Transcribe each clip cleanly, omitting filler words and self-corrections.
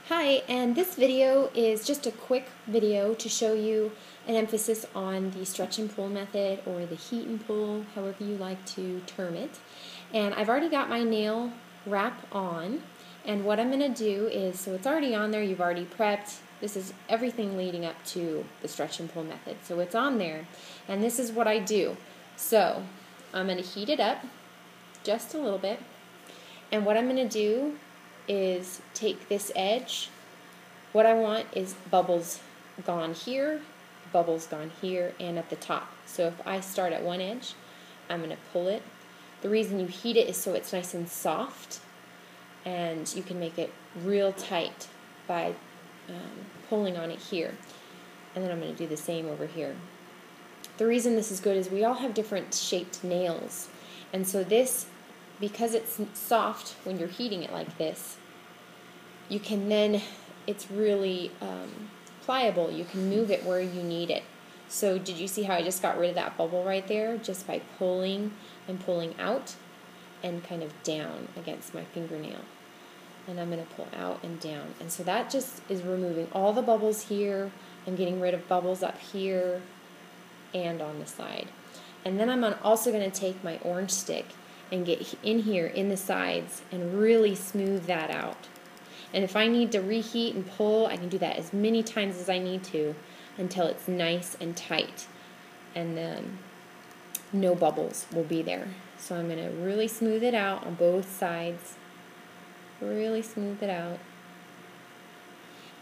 Hi, and this video is just a quick video to show you an emphasis on the stretch and pull method, or the heat and pull, however you like to term it. And I've already got my nail wrap on, and what I'm going to do is, so it's already on there, you've already prepped. This is everything leading up to the stretch and pull method. So it's on there, and this is what I do. So I'm going to heat it up just a little bit, and what I'm going to do is take this edge. What I want is bubbles gone here, and at the top. So if I start at one edge, I'm going to pull it. The reason you heat it is so it's nice and soft, and you can make it real tight by pulling on it here. And then I'm going to do the same over here. The reason this is good is we all have different shaped nails, and so this, because it's soft when you're heating it like this, you can then, it's really pliable. You can move it where you need it. So did you see how I just got rid of that bubble right there just by pulling and pulling out and kind of down against my fingernail? And I'm going to pull out and down. And so that just is removing all the bubbles here. I'm getting rid of bubbles up here and on the side. And then I'm also going to take my orange stick and get in here in the sides and really smooth that out. And if I need to reheat and pull, I can do that as many times as I need to until it's nice and tight, and then no bubbles will be there. So I'm going to really smooth it out on both sides, really smooth it out.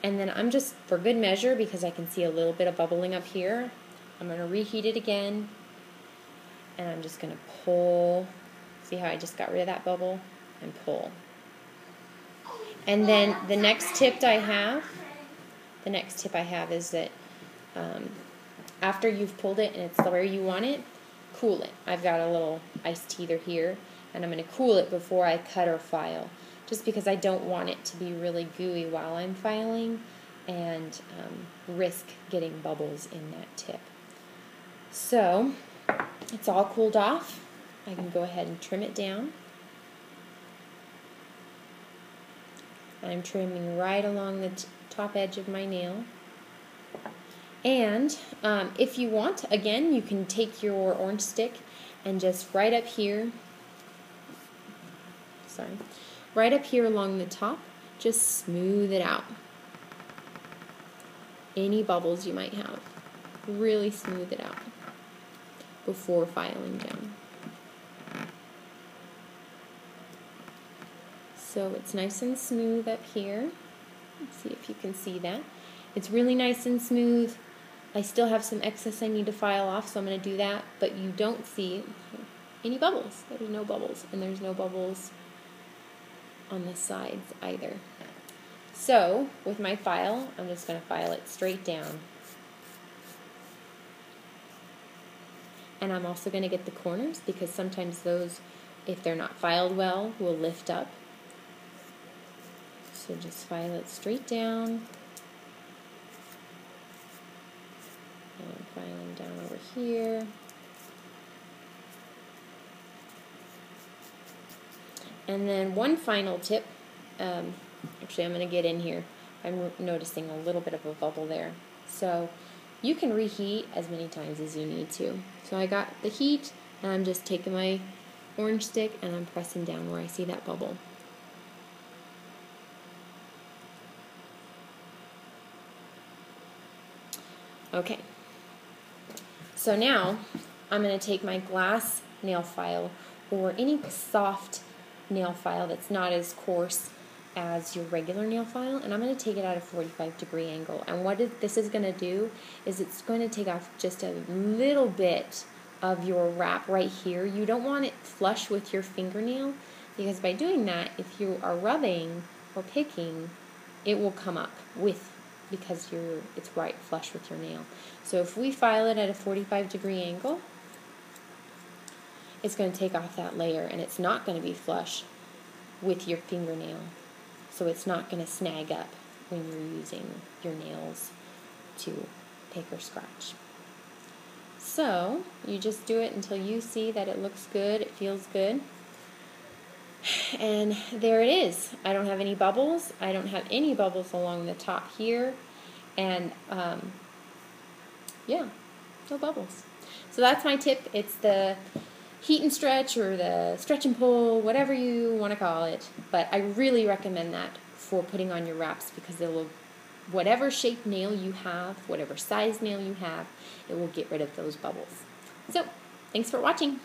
And then I'm just, for good measure, because I can see a little bit of bubbling up here, I'm going to reheat it again, and I'm just going to pull. See how I just got rid of that bubble? And pull. And then the next tip I have is that after you've pulled it and it's where you want it, cool it. I've got a little iced teether here, and I'm going to cool it before I cut or file, just because I don't want it to be really gooey while I'm filing and risk getting bubbles in that tip. So it's all cooled off. I can go ahead and trim it down. I'm trimming right along the top edge of my nail. And if you want, again, you can take your orange stick and just right up here along the top, just smooth it out. Any bubbles you might have, really smooth it out before filing down. So it's nice and smooth up here. Let's see if you can see that. It's really nice and smooth. I still have some excess I need to file off, so I'm going to do that, but you don't see any bubbles. There's no bubbles, and there's no bubbles on the sides either. So with my file, I'm just going to file it straight down. And I'm also going to get the corners, because sometimes those, if they're not filed well, will lift up. So just file it straight down. And I'm filing down over here. And then one final tip, actually I'm going to get in here. I'm noticing a little bit of a bubble there. So you can reheat as many times as you need to. So I got the heat, and I'm just taking my orange stick and I'm pressing down where I see that bubble. Okay, so now I'm going to take my glass nail file, or any soft nail file that's not as coarse as your regular nail file, and I'm going to take it at a 45-degree angle. And what this is going to do is it's going to take off just a little bit of your wrap right here. You don't want it flush with your fingernail, because by doing that, if you are rubbing or picking, it will come up because it's right flush with your nail. So if we file it at a 45-degree angle, it's going to take off that layer, and it's not going to be flush with your fingernail. So it's not going to snag up when you're using your nails to pick or scratch. So you just do it until you see that it looks good, it feels good. And there it is. I don't have any bubbles. I don't have any bubbles along the top here. And yeah, no bubbles. So that's my tip. It's the heat and stretch, or the stretch and pull, whatever you want to call it. But I really recommend that for putting on your wraps, because it will, whatever shape nail you have, whatever size nail you have, it will get rid of those bubbles. So, thanks for watching.